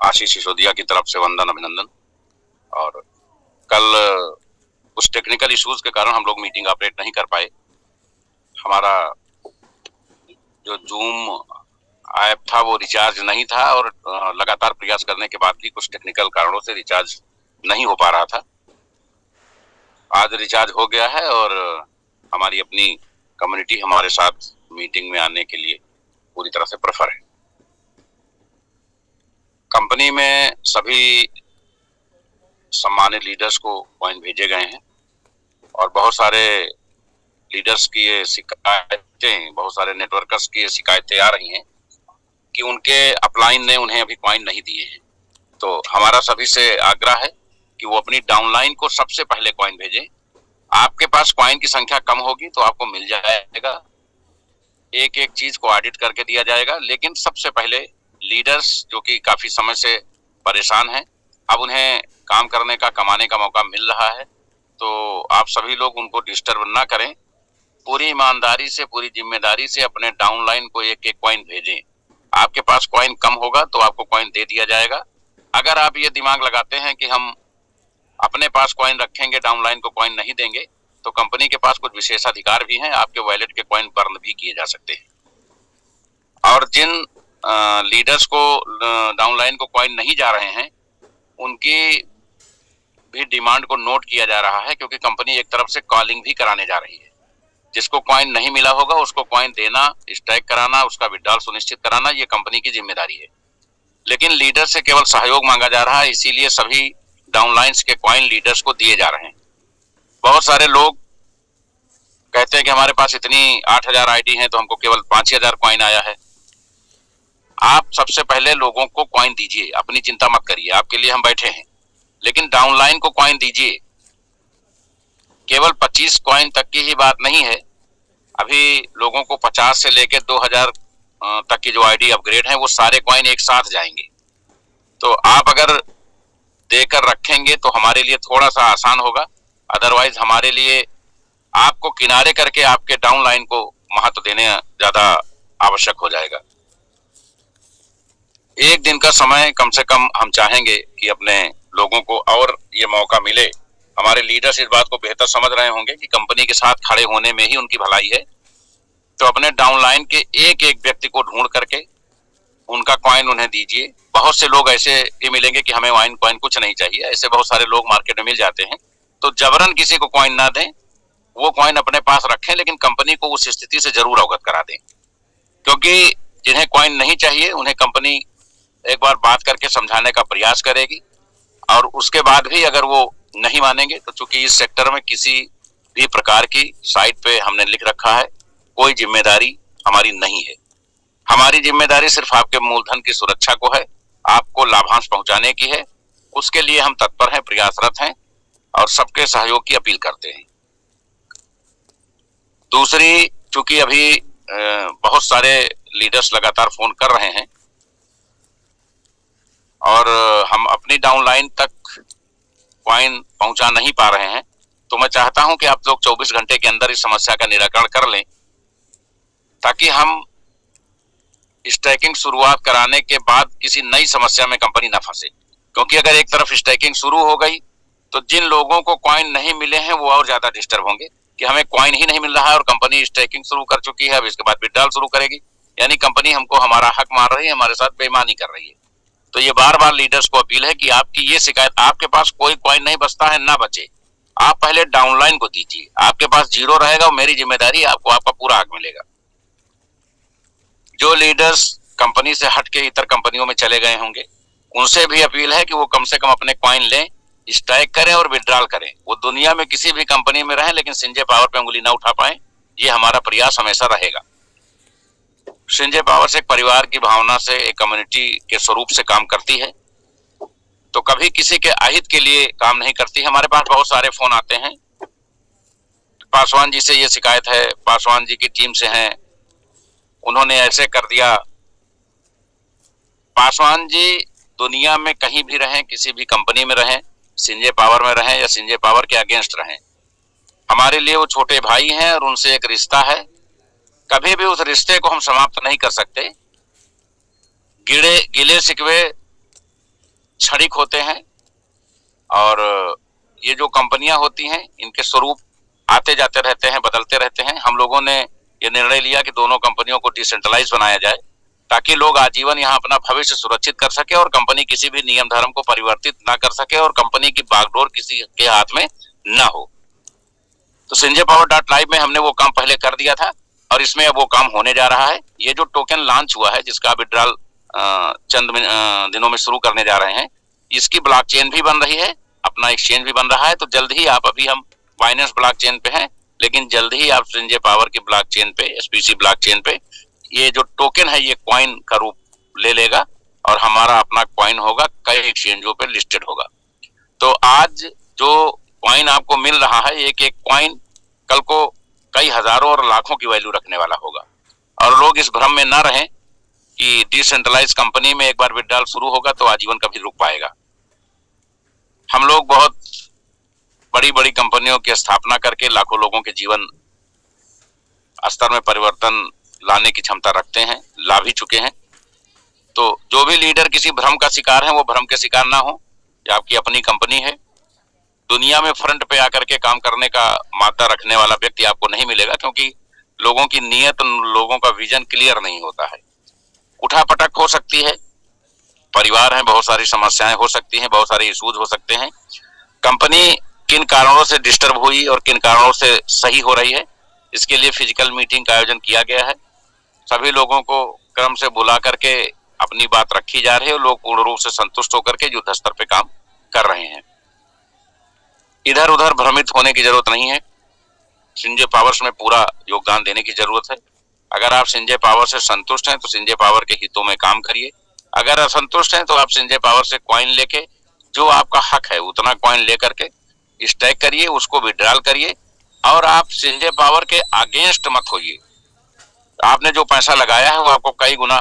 आशीष सिसोदिया की तरफ से वंदन अभिनंदन। और कल कुछ टेक्निकल इश्यूज के कारण हम लोग मीटिंग ऑपरेट नहीं कर पाए। हमारा जो जूम ऐप था वो रिचार्ज नहीं था और लगातार प्रयास करने के बाद भी कुछ टेक्निकल कारणों से रिचार्ज नहीं हो पा रहा था। आज रिचार्ज हो गया है और हमारी अपनी कम्युनिटी हमारे साथ मीटिंग में आने के लिए पूरी तरह से प्रफर है। कंपनी में सभी सम्मानित लीडर्स को कॉइन भेजे गए हैं और बहुत सारे लीडर्स की ये शिकायतें, बहुत सारे नेटवर्कर्स की ये शिकायतें आ रही हैं कि उनके अपलाइन ने उन्हें अभी कॉइन नहीं दिए हैं। तो हमारा सभी से आग्रह है कि वो अपनी डाउनलाइन को सबसे पहले कॉइन भेजें। आपके पास कॉइन की संख्या कम होगी तो आपको मिल जाएगा, एक एक चीज को ऑडिट करके दिया जाएगा। लेकिन सबसे पहले लीडर्स जो कि काफी समय से परेशान हैं, अब उन्हें काम करने का, कमाने का मौका मिल रहा है, तो आप सभी लोग उनको डिस्टर्ब ना करें। पूरी ईमानदारी से, पूरी जिम्मेदारी से अपने डाउनलाइन को एक एक कॉइन भेजें। आपके पास कॉइन कम होगा तो आपको कॉइन दे दिया जाएगा। अगर आप ये दिमाग लगाते हैं कि हम अपने पास कॉइन रखेंगे, डाउनलाइन को कॉइन नहीं देंगे, तो कंपनी के पास कुछ विशेषाधिकार भी हैं, आपके वॉलेट के कॉइन बर्न भी किए जा सकते हैं। और जिन लीडर्स को डाउनलाइन को कॉइन नहीं जा रहे हैं, उनकी भी डिमांड को नोट किया जा रहा है, क्योंकि कंपनी एक तरफ से कॉलिंग भी कराने जा रही है। जिसको कॉइन नहीं मिला होगा उसको कॉइन देना, स्टैक कराना, उसका विड्रॉल सुनिश्चित कराना, ये कंपनी की जिम्मेदारी है। लेकिन लीडर से केवल सहयोग मांगा जा रहा है, इसीलिए सभी डाउनलाइंस के कॉइन लीडर्स को दिए जा रहे हैं। बहुत सारे लोग कहते हैं कि हमारे पास इतनी 8,000 आईडी हैं तो हमको केवल 5,000 कॉइन आया है। आप सबसे पहले लोगों को कॉइन दीजिए, अपनी चिंता मत करिए, आपके लिए हम बैठे हैं। लेकिन डाउनलाइन को कॉइन दीजिए। केवल 25 कॉइन तक की ही बात नहीं है, अभी लोगों को 50 से लेकर 2,000 तक की जो आईडी अपग्रेड है वो सारे कॉइन एक साथ जाएंगे। तो आप अगर देकर रखेंगे तो हमारे लिए थोड़ा सा आसान होगा, अदरवाइज हमारे लिए आपको किनारे करके आपके डाउनलाइन को महत्व देने ज्यादा आवश्यक हो जाएगा। एक दिन का समय कम से कम हम चाहेंगे कि अपने लोगों को और ये मौका मिले। हमारे लीडर्स इस बात को बेहतर समझ रहे होंगे कि कंपनी के साथ खड़े होने में ही उनकी भलाई है। तो अपने डाउनलाइन के एक एक व्यक्ति को ढूंढ करके उनका कॉइन उन्हें दीजिए। बहुत से लोग ऐसे भी मिलेंगे कि हमें वाइन कॉइन कुछ नहीं चाहिए, ऐसे बहुत सारे लोग मार्केट में मिल जाते हैं। तो जबरन किसी को कॉइन ना दें, वो कॉइन अपने पास रखें, लेकिन कंपनी को उस स्थिति से जरूर अवगत करा दें। क्योंकि जिन्हें कॉइन नहीं चाहिए उन्हें कंपनी एक बार बात करके समझाने का प्रयास करेगी, और उसके बाद भी अगर वो नहीं मानेंगे तो चूंकि इस सेक्टर में किसी भी प्रकार की साइट पे हमने लिख रखा है कोई जिम्मेदारी हमारी नहीं है। हमारी जिम्मेदारी सिर्फ आपके मूलधन की सुरक्षा को है, आपको लाभांश पहुंचाने की है। उसके लिए हम तत्पर हैं, प्रयासरत हैं और सबके सहयोग की अपील करते हैं। दूसरी, चूंकि अभी बहुत सारे लीडर्स लगातार फोन कर रहे हैं और हम अपनी डाउनलाइन तक कॉइन पहुंचा नहीं पा रहे हैं, तो मैं चाहता हूं कि आप लोग 24 घंटे के अंदर इस समस्या का निराकरण कर लें, ताकि हम स्टैकिंग शुरुआत कराने के बाद किसी नई समस्या में कंपनी ना फंसे। क्योंकि अगर एक तरफ स्टैकिंग शुरू हो गई तो जिन लोगों को कॉइन नहीं मिले हैं वो और ज्यादा डिस्टर्ब होंगे कि हमें कॉइन ही नहीं मिल रहा है और कंपनी स्टैकिंग शुरू कर चुकी है, अब इसके बाद विड्रॉल शुरू करेगी, यानी कंपनी हमको हमारा हक मार रही है, हमारे साथ बेईमानी कर रही है। तो ये बार बार लीडर्स को अपील है कि आपकी ये शिकायत, आपके पास कोई कॉइन नहीं बचता है, ना बचे, आप पहले डाउनलाइन को दीजिए। आपके पास जीरो रहेगा, मेरी जिम्मेदारी, आपको आपका पूरा हक मिलेगा। जो लीडर्स कंपनी से हट के इतर कंपनियों में चले गए होंगे उनसे भी अपील है कि वो कम से कम अपने कॉइन लें, स्टैक करें और विड्रॉल करें। वो दुनिया में किसी भी कंपनी में रहें लेकिन संजय पावर पे उंगली ना उठा पाए, ये हमारा प्रयास हमेशा रहेगा। संजय पावर से एक परिवार की भावना से, एक कम्युनिटी के स्वरूप से काम करती है, तो कभी किसी के अहित के लिए काम नहीं करती है। हमारे पास बहुत सारे फोन आते हैं, पासवान जी से ये शिकायत है, पासवान जी की टीम से है, उन्होंने ऐसे कर दिया। पासवान जी दुनिया में कहीं भी रहें, किसी भी कंपनी में रहें, संजय पावर में रहें या संजय पावर के अगेंस्ट रहें, हमारे लिए वो छोटे भाई हैं और उनसे एक रिश्ता है। कभी भी उस रिश्ते को हम समाप्त नहीं कर सकते। गिले शिकवे क्षणिक होते हैं और ये जो कंपनियां होती हैं इनके स्वरूप आते जाते रहते हैं, बदलते रहते हैं। हम लोगों ने ये निर्णय लिया कि दोनों कंपनियों को डिसेंट्रलाइज बनाया जाए ताकि लोग आजीवन यहाँ अपना भविष्य सुरक्षित कर सके और कंपनी किसी भी नियम धर्म को परिवर्तित ना कर सके और कंपनी की बागडोर किसी के हाथ में ना हो। तो संजय पावर डॉट लाइव में हमने वो काम पहले कर दिया था और इसमें अब वो काम होने जा रहा है। ये जो टोकन लॉन्च हुआ है जिसका विड्रॉल चंद दिनों में शुरू करने जा रहे हैं, इसकी ब्लॉकचेन भी बन रही है, अपना एक्सचेंज भी बन रहा है। तो जल्द ही आप, अभी हम बाइनेंस ब्लॉकचेन पे हैं, लेकिन जल्द ही आप संजय पावर की ब्लॉकचेन पे, एसपीसी ब्लॉकचेन पे ये जो टोकन है ये कॉइन का रूप ले लेगा और हमारा अपना कॉइन होगा, कई एक्सचेंजों पे लिस्टेड होगा। तो आज जो कॉइन आपको मिल रहा है, एक एक कॉइन कल को कई हजारों और लाखों की वैल्यू रखने वाला होगा। और लोग इस भ्रम में ना रहें कि डिसेंट्रलाइज कंपनी में एक बार विड्रॉल शुरू होगा तो आजीवन कभी रुक पाएगा। हम लोग बहुत बड़ी बड़ी कंपनियों की स्थापना करके लाखों लोगों के जीवन स्तर में परिवर्तन लाने की क्षमता रखते हैं, ला भी चुके हैं। तो जो भी लीडर किसी भ्रम का शिकार है वो भ्रम के शिकार ना हो। ये आपकी अपनी कंपनी है। दुनिया में फ्रंट पे आकर के काम करने का मादा रखने वाला व्यक्ति आपको नहीं मिलेगा, क्योंकि लोगों की नीयत, लोगों का विजन क्लियर नहीं होता है। उठापटक हो सकती है, परिवार है, बहुत सारी समस्याएं हो सकती हैं, बहुत सारे इश्यूज हो सकते हैं। कंपनी किन कारणों से डिस्टर्ब हुई और किन कारणों से सही हो रही है, इसके लिए फिजिकल मीटिंग का आयोजन किया गया है। सभी लोगों को क्रम से बुला करके अपनी बात रखी जा रही है और लोग पूर्ण रूप से संतुष्ट होकर के युद्ध स्तर पे काम कर रहे हैं। इधर उधर भ्रमित होने की जरूरत नहीं है। संजय पावर्स में पूरा योगदान देने की जरूरत है। अगर आप संजय पावर से संतुष्ट हैं तो संजय पावर के हितों में काम करिए। अगर असंतुष्ट हैं तो आप संजय पावर से कॉइन लेके, जो आपका हक है उतना कॉइन लेकर के स्टैक करिए, उसको विड्रॉल करिए और आप संजय पावर के अगेंस्ट मत होइए। आपने जो पैसा लगाया है वो आपको कई गुना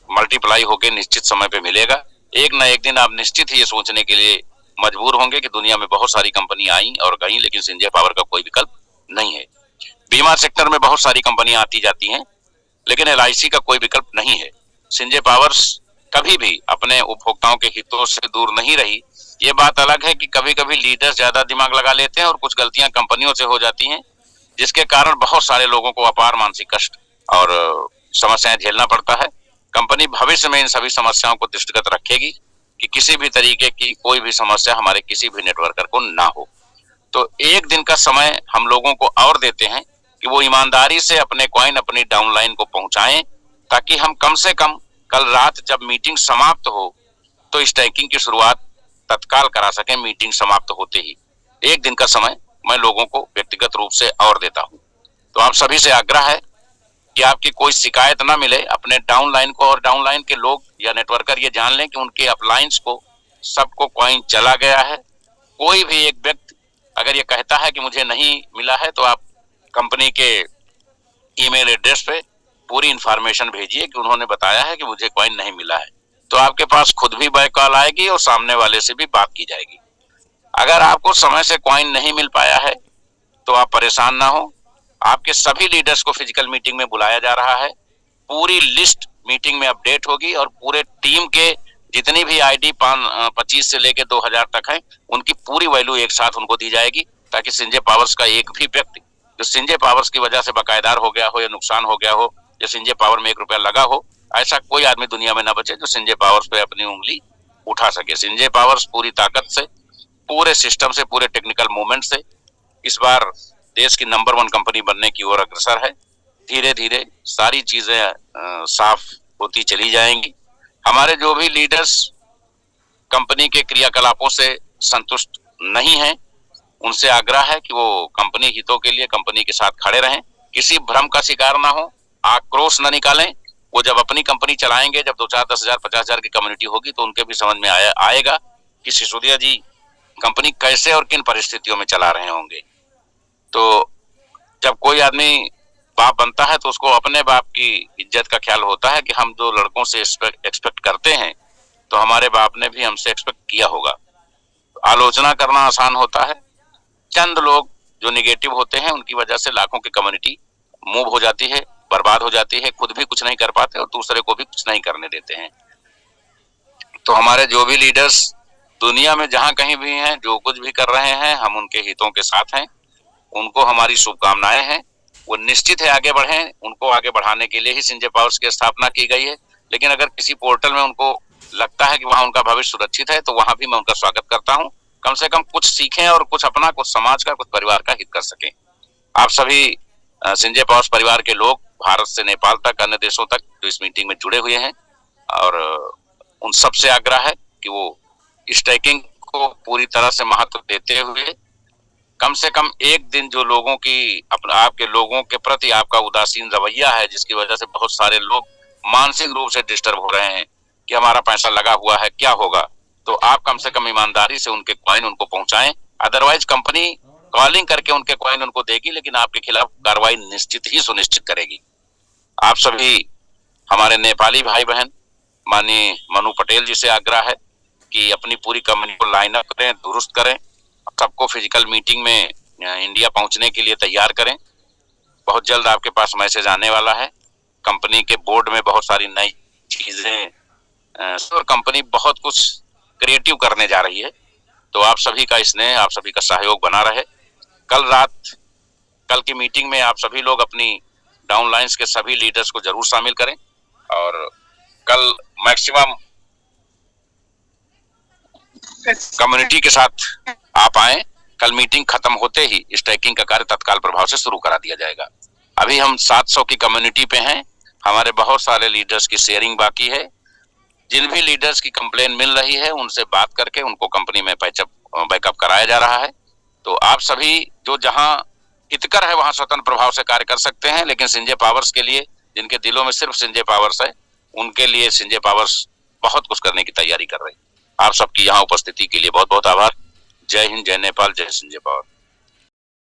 मल्टीप्लाई होकर निश्चित समय पे मिलेगा। एक ना एक दिन आप निश्चित ही ये सोचने के लिए मजबूर होंगे कि दुनिया में बहुत सारी कंपनी आई और गई, लेकिन संजय पावर का कोई विकल्प नहीं है। बीमा सेक्टर में बहुत सारी कंपनियां आती जाती हैं, लेकिन एलआईसी का कोई विकल्प नहीं है। संजय पावर्स कभी भी अपने उपभोक्ताओं के हितों से दूर नहीं रही। ये बात अलग है कि कभी कभी लीडर्स ज्यादा दिमाग लगा लेते हैं और कुछ गलतियां कंपनियों से हो जाती हैं, जिसके कारण बहुत सारे लोगों को अपार मानसिक कष्ट और समस्याएं झेलना पड़ता है। कंपनी भविष्य में इन सभी समस्याओं को दृष्टिगत रखेगी कि किसी भी तरीके की कोई भी समस्या हमारे किसी भी नेटवर्कर को ना हो। तो एक दिन का समय हम लोगों को और देते हैं कि वो ईमानदारी से अपने कॉइन अपनी डाउनलाइन को पहुंचाएं, ताकि हम कम से कम कल रात जब मीटिंग समाप्त हो तो स्टैकिंग की शुरुआत तत्काल करा सकें। मीटिंग समाप्त होते ही एक दिन का समय मैं लोगों को व्यक्तिगत रूप से और देता हूं। तो आप सभी से आग्रह है कि आपकी कोई शिकायत ना मिले अपने डाउनलाइन को, और डाउनलाइन के लोग या नेटवर्कर ये जान लें कि उनके अपलाइंस को सबको कॉइन चला गया है। कोई भी एक व्यक्ति अगर ये कहता है कि मुझे नहीं मिला है तो आप कंपनी के ईमेल एड्रेस पे पूरी इंफॉर्मेशन भेजिए कि उन्होंने बताया है कि मुझे कॉइन नहीं मिला है। तो आपके पास खुद भी बैक कॉल आएगी और सामने वाले से भी बात की जाएगी। अगर आपको समय से कॉइन नहीं मिल पाया है तो आप परेशान ना हो। आपके सभी लीडर्स को फिजिकल मीटिंग में बुलाया जा रहा है। पूरी लिस्ट मीटिंग में अपडेट होगी और पूरे टीम के जितनी भी आईडी 25 से लेके 2000 तक है, उनकी पूरी वैल्यू एक साथ उनको दी जाएगी, ताकि संजय पावर्स का एक भी व्यक्ति जो संजय पावर्स की वजह से बकायेदार हो गया हो या नुकसान हो गया हो या संजय पावर में 1 रुपया लगा हो, ऐसा कोई आदमी दुनिया में ना बचे जो संजय पावर्स पे अपनी उंगली उठा सके। संजय पावर्स पूरी ताकत से, पूरे सिस्टम से, पूरे टेक्निकल मूवमेंट से इस बार देश की नंबर 1 कंपनी बनने की ओर अग्रसर है। धीरे धीरे सारी चीजें साफ होती चली जाएंगी। हमारे जो भी लीडर्स कंपनी के क्रियाकलापों से संतुष्ट नहीं हैं, उनसे आग्रह है कि वो कंपनी हितों के लिए कंपनी के साथ खड़े रहें, किसी भ्रम का शिकार ना हो, आक्रोश न निकालें। वो जब अपनी कंपनी चलाएंगे, जब 2-4, 10,000, 50,000 की कम्युनिटी होगी तो उनके भी समझ में आएगा कि सिसोदिया जी कंपनी कैसे और किन परिस्थितियों में चला रहे होंगे। तो जब कोई आदमी बाप बनता है तो उसको अपने बाप की इज्जत का ख्याल होता है कि हम जो लड़कों से एक्सपेक्ट करते हैं तो हमारे बाप ने भी हमसे एक्सपेक्ट किया होगा। आलोचना करना आसान होता है। चंद लोग जो निगेटिव होते हैं उनकी वजह से लाखों की कम्युनिटी मूव हो जाती है, बर्बाद हो जाती है, खुद भी कुछ नहीं कर पाते और दूसरे को भी कुछ नहीं करने देते हैं। तो हमारे जो भी लीडर्स दुनिया में जहां कहीं भी हैं, जो कुछ भी कर रहे हैं, हम उनके हितों के साथ हैं। उनको हमारी शुभकामनाएं हैं। वो निश्चित है आगे बढ़े। उनको आगे बढ़ाने के लिए ही संजय पावर्स की स्थापना की गई है। लेकिन अगर किसी पोर्टल में उनको लगता है कि वहां उनका भविष्य सुरक्षित है, तो वहां भी मैं उनका स्वागत करता हूं। कम से कम कुछ सीखें और कुछ अपना, कुछ समाज का, कुछ परिवार का हित कर सकें। आप सभी संजय पावर्स परिवार के लोग भारत से नेपाल तक, अन्य देशों तक जो इस मीटिंग में जुड़े हुए हैं, और उन सबसे आग्रह है कि वो स्ट्राइकिंग को पूरी तरह से महत्व देते हुए कम से कम एक दिन, जो लोगों की आपके लोगों के प्रति आपका उदासीन रवैया है, जिसकी वजह से बहुत सारे लोग मानसिक रूप से डिस्टर्ब हो रहे हैं कि हमारा पैसा लगा हुआ है, क्या होगा, तो आप कम से कम ईमानदारी से उनके कॉइन उनको पहुंचाएं। अदरवाइज कंपनी कॉलिंग करके उनके कॉइन उनको देगी, लेकिन आपके खिलाफ कार्रवाई निश्चित ही सुनिश्चित करेगी। आप सभी हमारे नेपाली भाई बहन, माननीय मनु पटेल जी से आग्रह है कि अपनी पूरी कंपनी को लाइन अप करें, दुरुस्त करें, सबको फिजिकल मीटिंग में इंडिया पहुंचने के लिए तैयार करें। बहुत जल्द आपके पास मैसेज आने वाला है। कंपनी के बोर्ड में बहुत सारी नई चीजें और कंपनी बहुत कुछ क्रिएटिव करने जा रही है। तो आप सभी का स्नेह, आप सभी का सहयोग बना रहे। कल की मीटिंग में आप सभी लोग अपनी डाउनलाइंस के सभी लीडर्स को जरूर शामिल करें, और कल मैक्सिमम कम्युनिटी के साथ आप आए। कल मीटिंग खत्म होते ही स्ट्राइकिंग का कार्य तत्काल प्रभाव से शुरू करा दिया जाएगा। अभी हम 700 की कम्युनिटी पे हैं। हमारे बहुत सारे लीडर्स की शेयरिंग बाकी है। जिन भी लीडर्स की कंप्लेन मिल रही है, उनसे बात करके उनको कंपनी में बैकअप कराया जा रहा है। तो आप सभी जो जहां हितकर है, वहां स्वतंत्र प्रभाव से कार्य कर सकते हैं। लेकिन संजय पावर्स के लिए, जिनके दिलों में सिर्फ संजय पावर्स है, उनके लिए संजय पावर्स बहुत कुछ करने की तैयारी कर रही है। आप सबकी यहाँ उपस्थिति के लिए बहुत बहुत आभार। जय हिंद, जय नेपाल, जय संजय पावर।